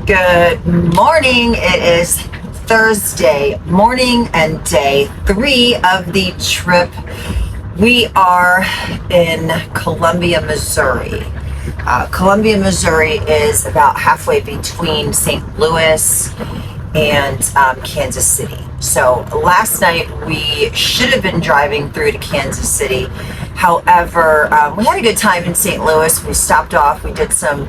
Good morning. It is Thursday morning and day 3 of the trip. We are in Columbia, Missouri. Columbia, Missouri is about halfway between St. Louis and Kansas City. So last night we should have been driving through to Kansas City. However, we had a good time in St. Louis. We stopped off. We did some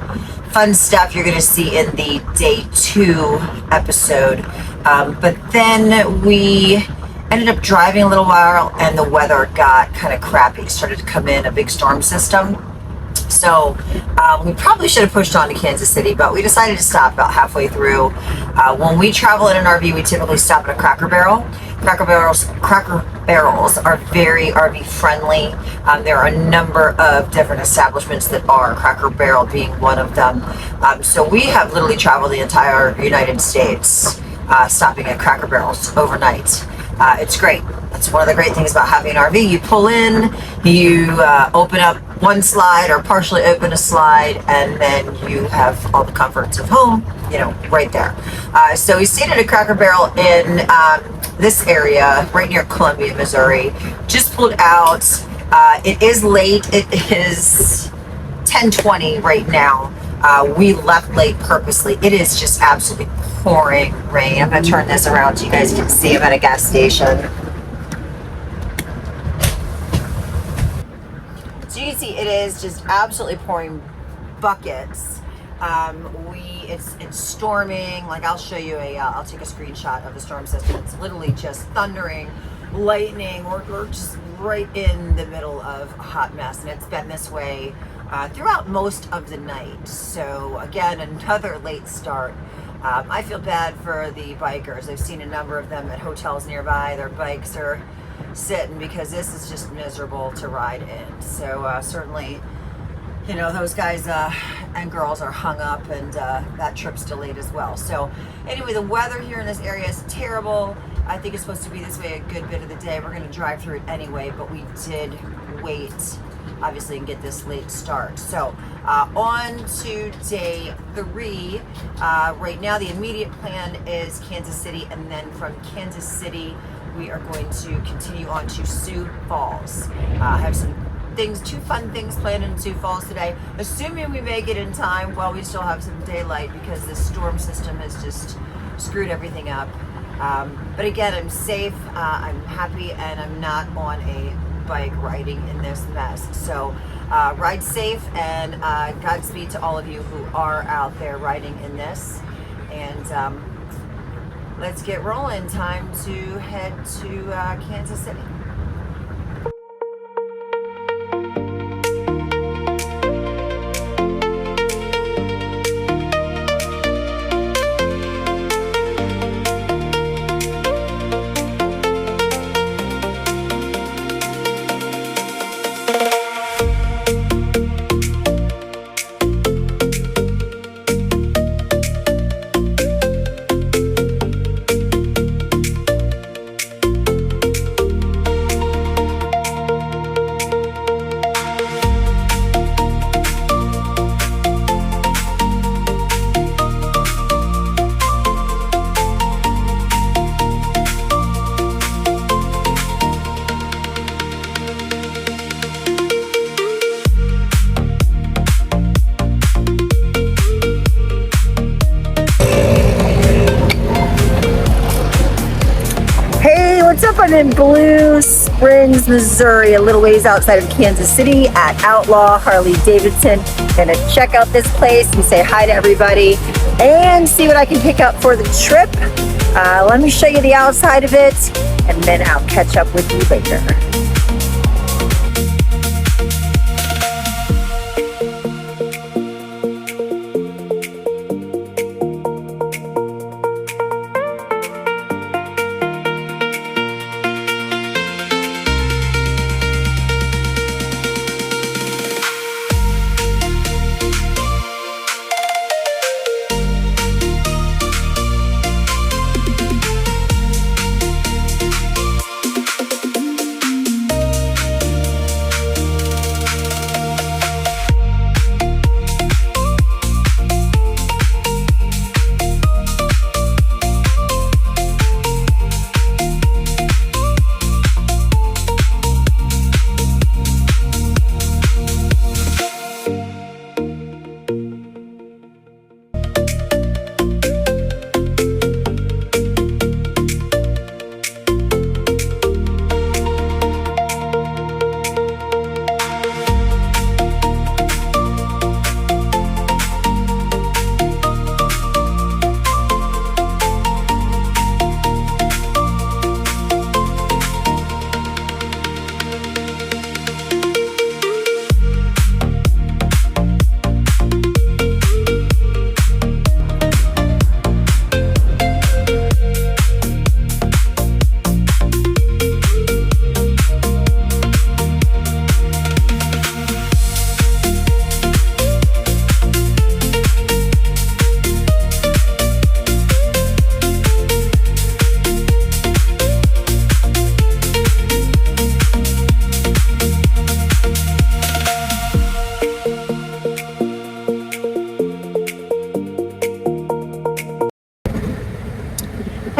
fun stuff you're going to see in the day 2 episode. But then we ended up driving a little while and the weather got kind of crappy. It started to come in, a big storm system. So we probably should have pushed on to Kansas City, but we decided to stop about halfway through. When we travel in an RV, we typically stop at a Cracker Barrel. Cracker Barrels are very RV friendly. There are a number of different establishments that are, Cracker Barrel being one of them. So we have literally traveled the entire United States stopping at Cracker Barrels overnight. It's great. That's one of the great things about having an RV. You pull in, you open up one slide or partially open a slide, and then you have all the comforts of home, right there. So we stayed at a Cracker Barrel in this area right near Columbia, Missouri. Just pulled out. It is late. It is 10:20 right now. We left late purposely. It is just absolutely pouring rain. I'm going to turn this around so you guys can see I'm at a gas station. So you can see it is just absolutely pouring buckets. It's storming. Like, I'll show you I'll take a screenshot of the storm system. It's literally just thundering, lightning. We're just right in the middle of a hot mess, and it's been this way throughout most of the night. So again, another late start. I feel bad for the bikers. I've seen a number of them at hotels nearby. Their bikes are sitting because this is just miserable to ride in. So certainly, those guys and girls are hung up, and that trip's delayed as well. So anyway, the weather here in this area is terrible. I think it's supposed to be this way a good bit of the day. We're going to drive through it anyway, but we did wait, obviously, and get this late start. So on to day 3. Right now, the immediate plan is Kansas City, and then from Kansas City, we are going to continue on to Sioux Falls. I have some two fun things planned in Sioux Falls today, assuming we make it in time while we still have some daylight, because this storm system has just screwed everything up. But again, I'm safe, I'm happy, and I'm not on a bike riding in this mess. So ride safe, and Godspeed to all of you who are out there riding in this. And let's get rolling. Time to head to Kansas City. I'm in Blue Springs, Missouri, a little ways outside of Kansas City at Outlaw Harley Davidson. Gonna check out this place and say hi to everybody and see what I can pick up for the trip. Let me show you the outside of it, and then I'll catch up with you later.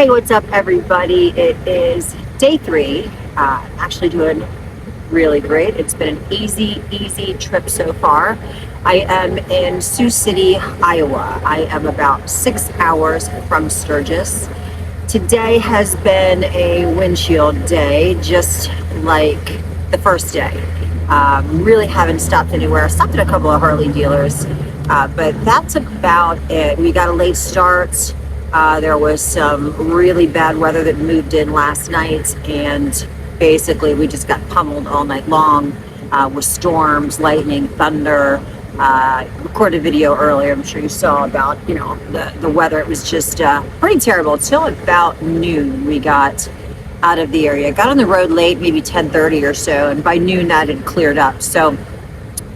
Hey, what's up, everybody? It is day 3. Actually doing really great. It's been an easy trip so far. I am in Sioux City, Iowa. I am about 6 hours from Sturgis. Today has been a windshield day, just like the first day. Really haven't stopped anywhere. I stopped at a couple of Harley dealers, but that's about it. We got a late start. There was some really bad weather that moved in last night, and basically we just got pummeled all night long with storms, lightning, thunder. Recorded a video earlier, I'm sure you saw, about the weather. It was just pretty terrible. Till about noon we got out of the area. Got on the road late, maybe 10:30 or so, and by noon that had cleared up. So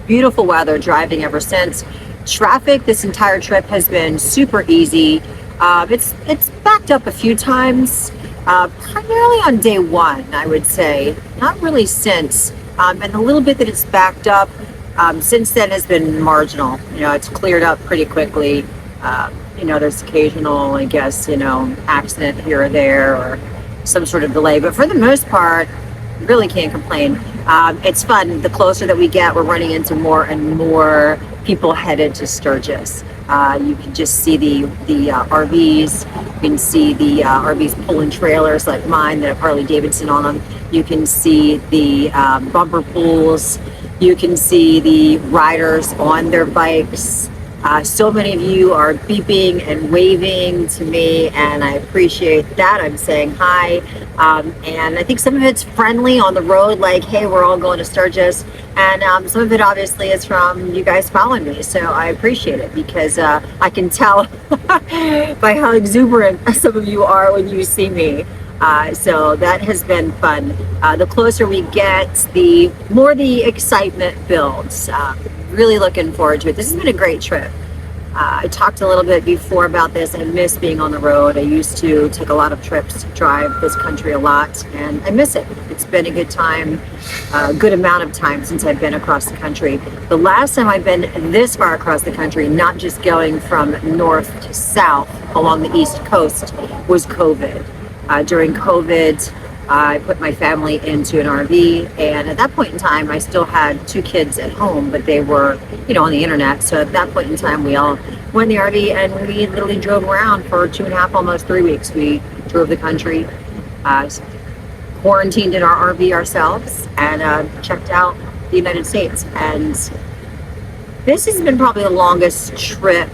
beautiful weather, driving ever since. Traffic this entire trip has been super easy. It's backed up a few times, primarily on day 1, I would say. Not really since. And the little bit that it's backed up since then has been marginal. It's cleared up pretty quickly. There's occasional, I guess, accident here or there, or some sort of delay. But for the most part, really can't complain. It's fun. The closer that we get, we're running into more and more people headed to Sturgis. You can just see the RVs. You can see the RVs pulling trailers like mine that have Harley Davidson on them. You can see the bumper pools. You can see the riders on their bikes. So many of you are beeping and waving to me, and I appreciate that. I'm saying hi. And I think some of it's friendly on the road, like, hey, we're all going to Sturgis. And some of it obviously is from you guys following me. So I appreciate it, because I can tell by how exuberant some of you are when you see me. So that has been fun. The closer we get, the more the excitement builds. Really looking forward to it. This has been a great trip. I talked a little bit before about this. I miss being on the road. I used to take a lot of trips, drive this country a lot, and I miss it. It's been a good time, a good amount of time since I've been across the country. The last time I've been this far across the country, not just going from north to south along the East Coast, was COVID. During COVID, I put my family into an RV, and at that point in time, I still had 2 kids at home, but they were, on the internet. So at that point in time, we all went in the RV, and we literally drove around for 2.5, almost 3 weeks. We drove the country, quarantined in our RV ourselves, and checked out the United States. And this has been probably the longest trip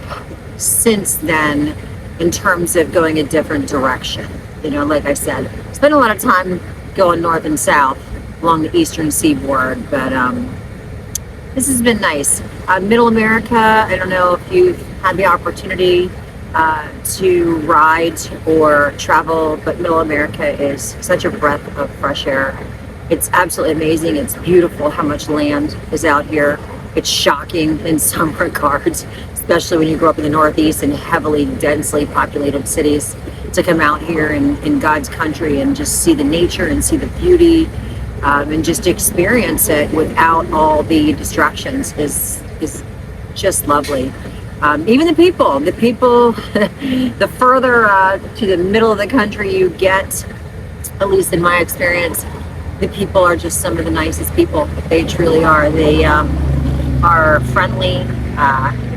since then in terms of going a different direction. Like I said, spent a lot of time going north and south along the eastern seaboard, but this has been nice. Middle America, I don't know if you've had the opportunity to ride or travel, but Middle America is such a breath of fresh air. It's absolutely amazing. It's beautiful how much land is out here. It's shocking in some regards, especially when you grow up in the Northeast in heavily, densely populated cities. To come out here in God's country and just see the nature and see the beauty, and just experience it without all the distractions is just lovely. Even the people, the further to the middle of the country you get, at least in my experience, the people are just some of the nicest people. They truly are. They are friendly.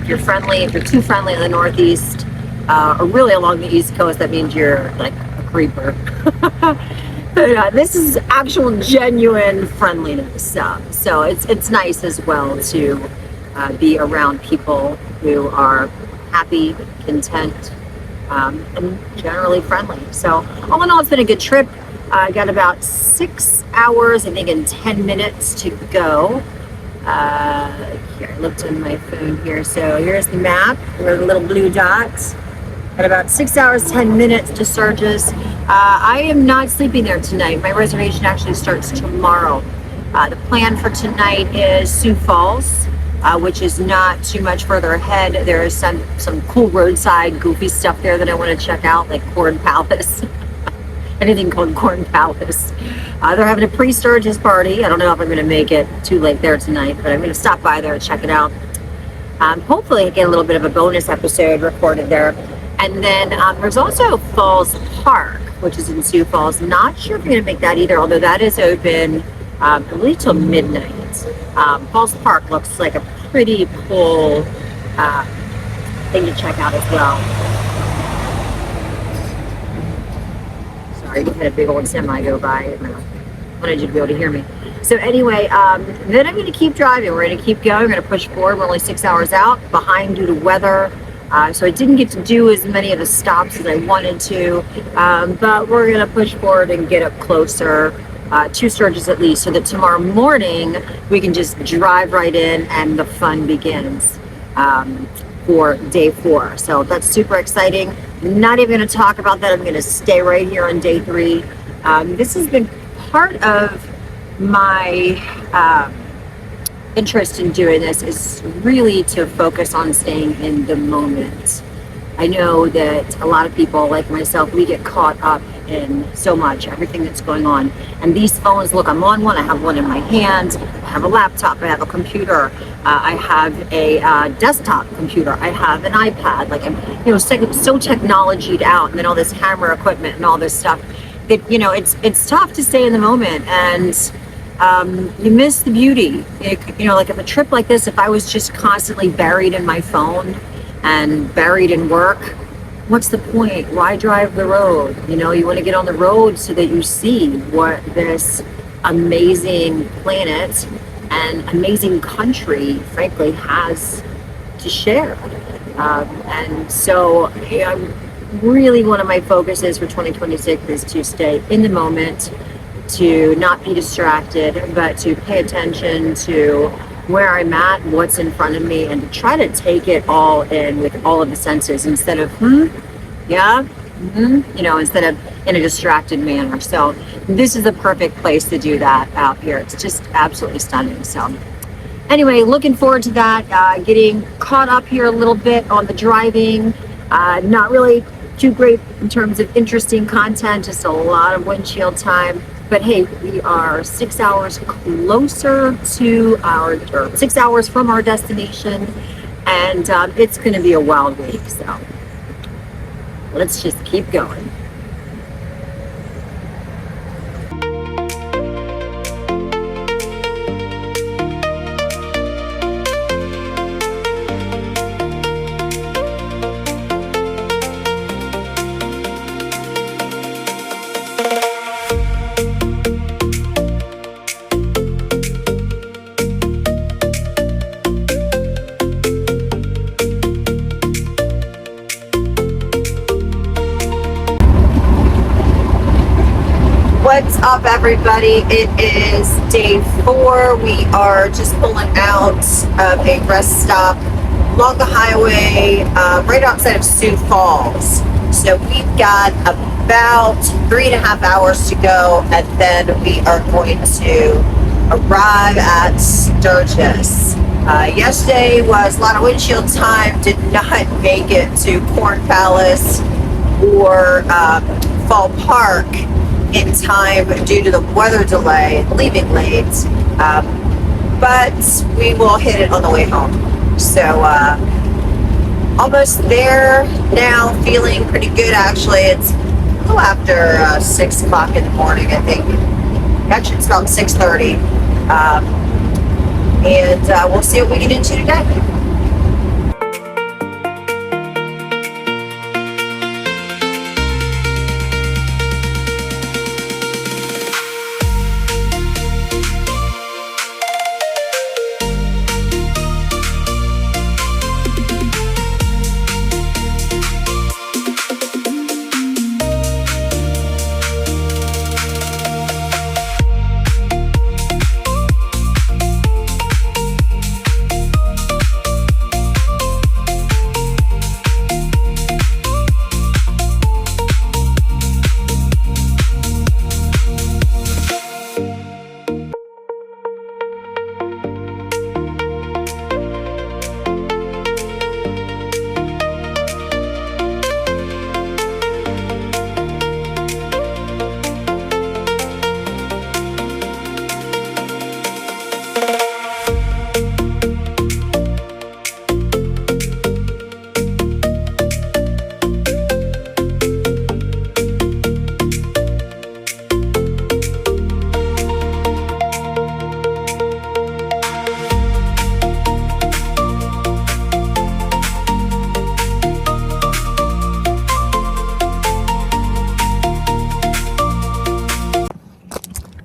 If you're too friendly in the Northeast, or really along the East Coast, that means you're like a creeper. But this is actual genuine friendliness. So it's nice as well to be around people who are happy, content, and generally friendly. So all in all, it's been a good trip. I got about 6 hours, I think, and 10 minutes to go. Here, I looked on my phone here. So here's the map, where the little blue dots. At about 6 hours, 10 minutes to Sturgis. I am not sleeping there tonight. My reservation actually starts tomorrow. The plan for tonight is Sioux Falls, which is not too much further ahead. There is some cool roadside goofy stuff there that I want to check out, like Corn Palace. Anything called Corn Palace. They're having a pre-Sturgis party. I don't know if I'm going to make it too late there tonight, but I'm going to stop by there and check it out. Hopefully get a little bit of a bonus episode recorded there. And then there's also Falls Park, which is in Sioux Falls. Not sure if we're going to make that either, although that is open, I believe, till midnight. Falls Park looks like a pretty cool thing to check out as well. Sorry, we had a big old semi go by, and I wanted you to be able to hear me. So anyway, then I'm going to keep driving. We're going to keep going. We're going to push forward. We're only 6 hours out, behind due to weather. So I didn't get to do as many of the stops as I wanted to, but we're going to push forward and get up closer to Sturgis at least, so that tomorrow morning we can just drive right in and the fun begins for day 4. So that's super exciting. Not even going to talk about that. I'm going to stay right here on day 3. This has been part of my interest in doing this, is really to focus on staying in the moment. I know that a lot of people like myself, we get caught up in so much, everything that's going on. And these phones, look, I'm on one, I have one in my hand, I have a laptop, I have a computer, I have a desktop computer, I have an iPad, like I'm, so technologied out, and then all this camera equipment and all this stuff that, it's tough to stay in the moment, and you miss the beauty. Like if a trip like this, if I was just constantly buried in my phone and buried in work, what's the point? Why drive the road? You want to get on the road so that you see what this amazing planet and amazing country, frankly, has to share. And so really one of my focuses for 2026 is to stay in the moment, to not be distracted, but to pay attention to where I'm at, what's in front of me, and to try to take it all in with all of the senses instead of, instead of in a distracted manner. So this is the perfect place to do that out here. It's just absolutely stunning. So anyway, looking forward to that, getting caught up here a little bit on the driving, not really too great in terms of interesting content, just a lot of windshield time. But hey, we are 6 hours closer to or 6 hours from our destination, and it's going to be a wild week. So let's just keep going. What's up, everybody? It is day 4. We are just pulling out of a rest stop along the highway right outside of Sioux Falls. So we've got about 3.5 hours to go, and then we are going to arrive at Sturgis. Yesterday was a lot of windshield time. Did not make it to Corn Palace or Fall Park in time due to the weather delay, leaving late, but we will hit it on the way home. So almost there now, feeling pretty good actually. It's a little after 6 o'clock in the morning, I think. Actually it's about 6:30, and we'll see what we get into today.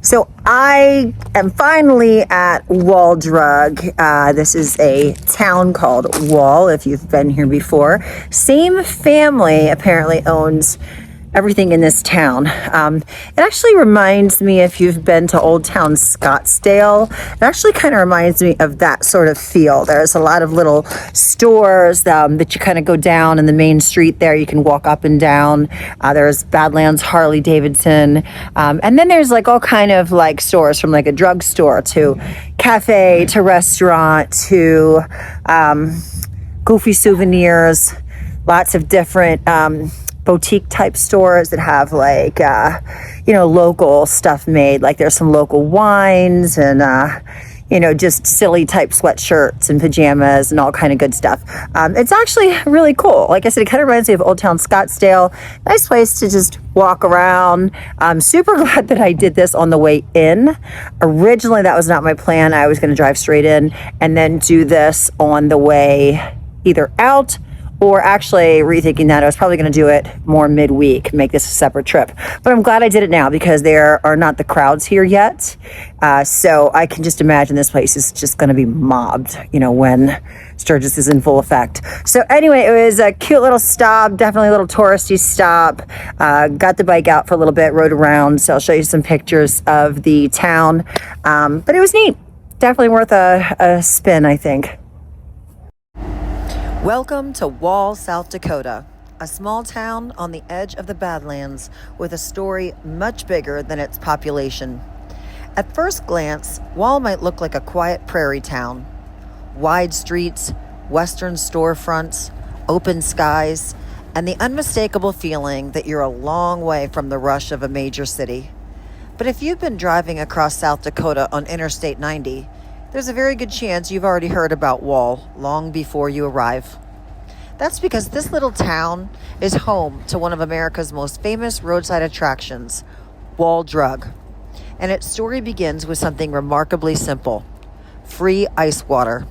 So I am finally at Wall Drug. This is a town called Wall, if you've been here before. Same family apparently owns everything in this town. It actually reminds me, if you've been to Old Town Scottsdale, it actually kind of reminds me of that sort of feel. There's a lot of little stores that you kind of go down in the main street there. You can walk up and down. There's Badlands Harley Davidson. And then there's like all kind of like stores, from like a drugstore to cafe to restaurant to goofy souvenirs. Lots of different boutique type stores that have like local stuff made. Like there's some local wines and just silly type sweatshirts and pajamas and all kind of good stuff. It's actually really cool. Like I said, it kind of reminds me of Old Town Scottsdale. Nice place to just walk around. I'm super glad that I did this on the way in. Originally that was not my plan. I was going to drive straight in and then do this on the way either out, or actually rethinking that, I was probably going to do it more midweek, make this a separate trip. But I'm glad I did it now because there are not the crowds here yet. So I can just imagine this place is just going to be mobbed, when Sturgis is in full effect. So anyway, it was a cute little stop, definitely a little touristy stop. Got the bike out for a little bit, rode around. So I'll show you some pictures of the town. But it was neat. Definitely worth a spin, I think. Welcome to Wall, South Dakota, a small town on the edge of the Badlands with a story much bigger than its population. At first glance, Wall might look like a quiet prairie town. Wide streets, western storefronts, open skies, and the unmistakable feeling that you're a long way from the rush of a major city. But if you've been driving across South Dakota on Interstate 90, there's a very good chance you've already heard about Wall long before you arrive. That's because this little town is home to one of America's most famous roadside attractions, Wall Drug. And its story begins with something remarkably simple: free ice water.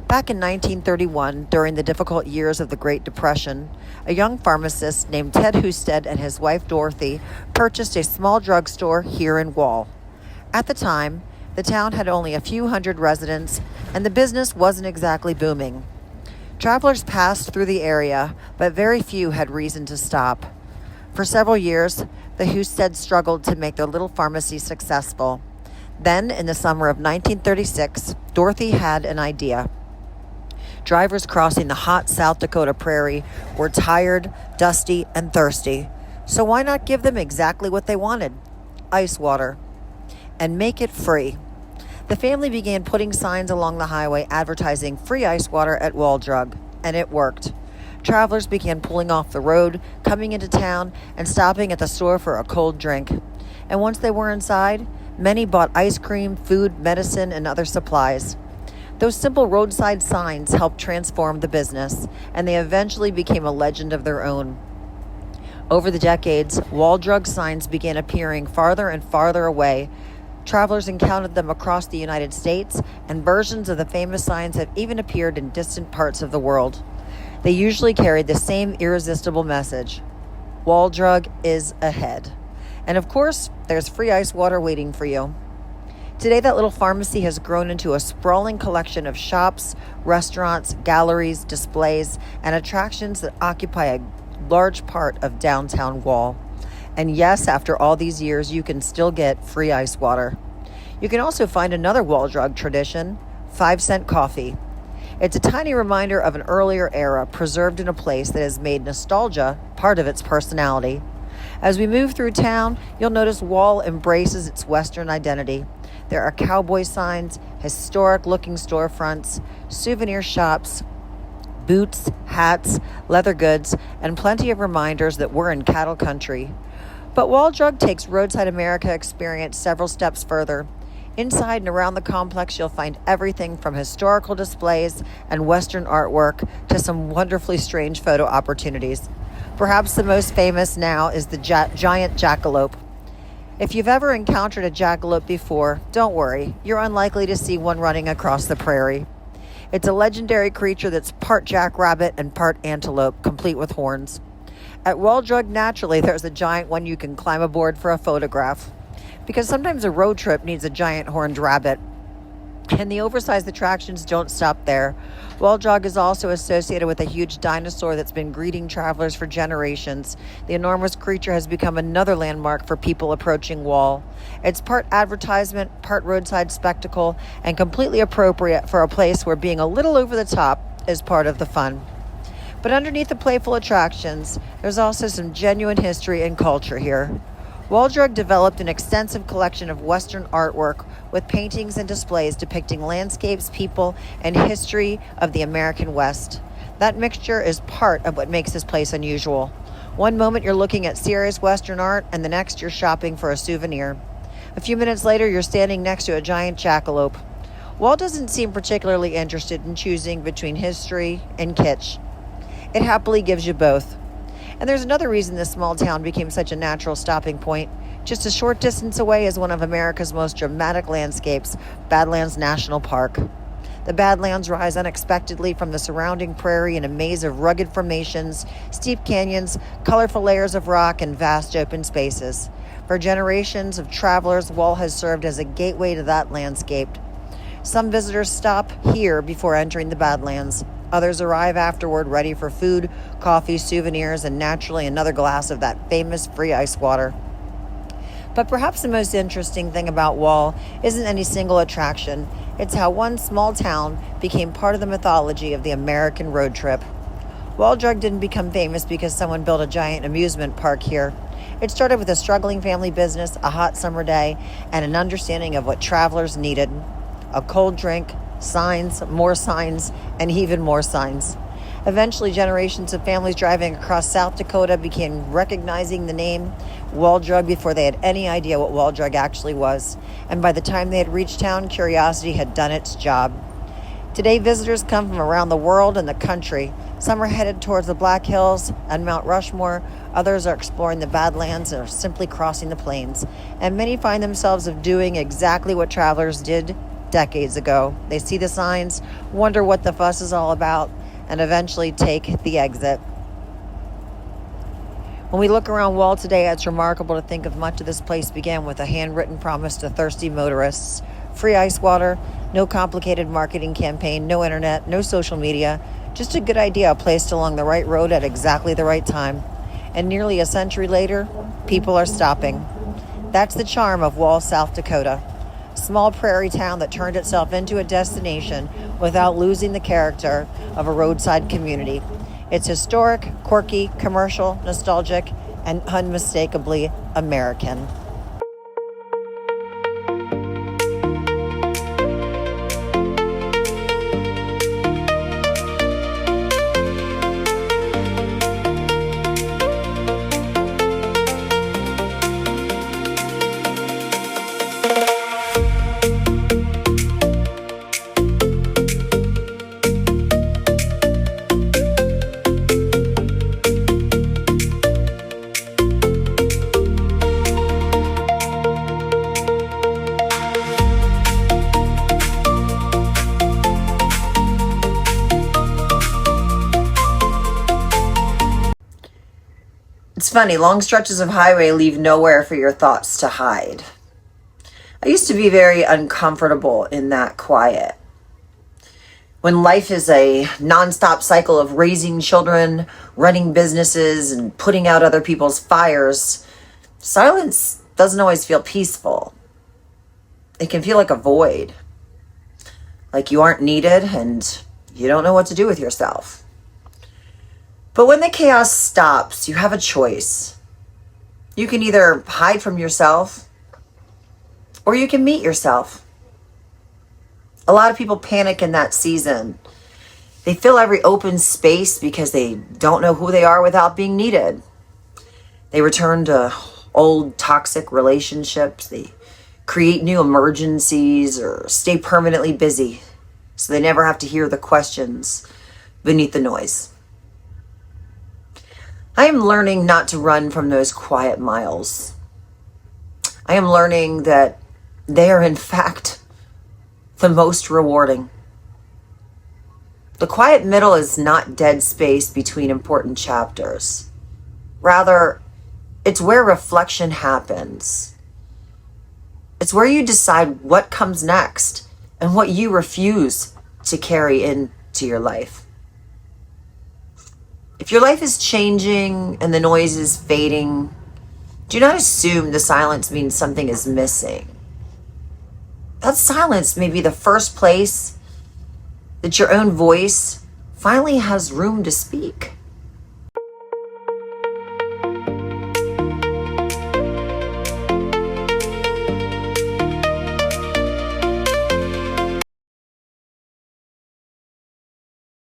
Back in 1931, during the difficult years of the Great Depression, a young pharmacist named Ted Husted and his wife Dorothy purchased a small drugstore here in Wall. At the time, the town had only a few hundred residents, and the business wasn't exactly booming. Travelers passed through the area, but very few had reason to stop. For several years, the Husteds struggled to make their little pharmacy successful. Then, in the summer of 1936, Dorothy had an idea. Drivers crossing the hot South Dakota prairie were tired, dusty, and thirsty. So why not give them exactly what they wanted? Ice water. And make it free. The family began putting signs along the highway advertising free ice water at Wall Drug, and it worked. Travelers began pulling off the road, coming into town, and stopping at the store for a cold drink. And once they were inside, many bought ice cream, food, medicine, and other supplies. Those simple roadside signs helped transform the business, and they eventually became a legend of their own. Over the decades, Wall Drug signs began appearing farther and farther away. Travelers encountered them across the United States, and versions of the famous signs have even appeared in distant parts of the world. They usually carried the same irresistible message: Wall Drug is ahead. And of course, there's free ice water waiting for you. Today, that little pharmacy has grown into a sprawling collection of shops, restaurants, galleries, displays, and attractions that occupy a large part of downtown Wall. And yes, after all these years, you can still get free ice water. You can also find another Wall Drug tradition, 5-cent coffee. It's a tiny reminder of an earlier era preserved in a place that has made nostalgia part of its personality. As we move through town, you'll notice Wall embraces its Western identity. There are cowboy signs, historic-looking storefronts, souvenir shops, boots, hats, leather goods, and plenty of reminders that we're in cattle country. But Wall Drug takes Roadside America experience several steps further. Inside and around the complex, you'll find everything from historical displays and Western artwork to some wonderfully strange photo opportunities. Perhaps the most famous now is the giant jackalope. If you've ever encountered a jackalope before, don't worry, you're unlikely to see one running across the prairie. It's a legendary creature that's part jackrabbit and part antelope, complete with horns. At Wall Drug, naturally, there's a giant one you can climb aboard for a photograph. Because sometimes a road trip needs a giant horned rabbit. And the oversized attractions don't stop there. Wall Jog is also associated with a huge dinosaur that's been greeting travelers for generations. The enormous creature has become another landmark for people approaching Wall. It's part advertisement, part roadside spectacle, and completely appropriate for a place where being a little over the top is part of the fun. But underneath the playful attractions, there's also some genuine history and culture here. Wall Jog developed an extensive collection of Western artwork with paintings and displays depicting landscapes, people, and history of the American West. That mixture is part of what makes this place unusual. One moment you're looking at serious Western art, and the next you're shopping for a souvenir. A few minutes later, you're standing next to a giant jackalope. Wall doesn't seem particularly interested in choosing between history and kitsch. It happily gives you both. And there's another reason this small town became such a natural stopping point. Just a short distance away is one of America's most dramatic landscapes, Badlands National Park. The Badlands rise unexpectedly from the surrounding prairie in a maze of rugged formations, steep canyons, colorful layers of rock, and vast open spaces. For generations of travelers, Wall has served as a gateway to that landscape. Some visitors stop here before entering the Badlands. Others arrive afterward ready for food, coffee, souvenirs, and naturally another glass of that famous free ice water. But perhaps the most interesting thing about Wall isn't any single attraction. It's how one small town became part of the mythology of the American road trip. Wall Jog didn't become famous because someone built a giant amusement park here. It started with a struggling family business, a hot summer day, and an understanding of what travelers needed. A cold drink, signs, and even more signs. Eventually, generations of families driving across South Dakota began recognizing the name Wall Jog before they had any idea what Wall Jog actually was. And by the time they had reached town, curiosity had done its job. Today, visitors come from around the world and the country. Some are headed towards the Black Hills and Mount Rushmore. Others are exploring the Badlands or simply crossing the plains. And many find themselves doing exactly what travelers did decades ago. They see the signs, wonder what the fuss is all about, and eventually take the exit. When we look around Wall today, it's remarkable to think of much of this place began with a handwritten promise to thirsty motorists. Free ice water, no complicated marketing campaign, no internet, no social media, just a good idea placed along the right road at exactly the right time. And nearly a century later, people are stopping. That's the charm of Wall, South Dakota. Small prairie town that turned itself into a destination without losing the character of a roadside community. It's historic, quirky, commercial, nostalgic, and unmistakably American. It's funny, long stretches of highway leave nowhere for your thoughts to hide. I used to be very uncomfortable in that quiet. When life is a nonstop cycle of raising children, running businesses, and putting out other people's fires, silence doesn't always feel peaceful. It can feel like a void, like you aren't needed and you don't know what to do with yourself. But when the chaos stops, you have a choice. You can either hide from yourself or you can meet yourself. A lot of people panic in that season. They fill every open space because they don't know who they are without being needed. They return to old toxic relationships. They create new emergencies or stay permanently busy so they never have to hear the questions beneath the noise. I am learning not to run from those quiet miles. I am learning that they are in fact the most rewarding. The quiet middle is not dead space between important chapters. Rather, it's where reflection happens. It's where you decide what comes next and what you refuse to carry into your life. If your life is changing and the noise is fading, do not assume the silence means something is missing. That silence may be the first place that your own voice finally has room to speak.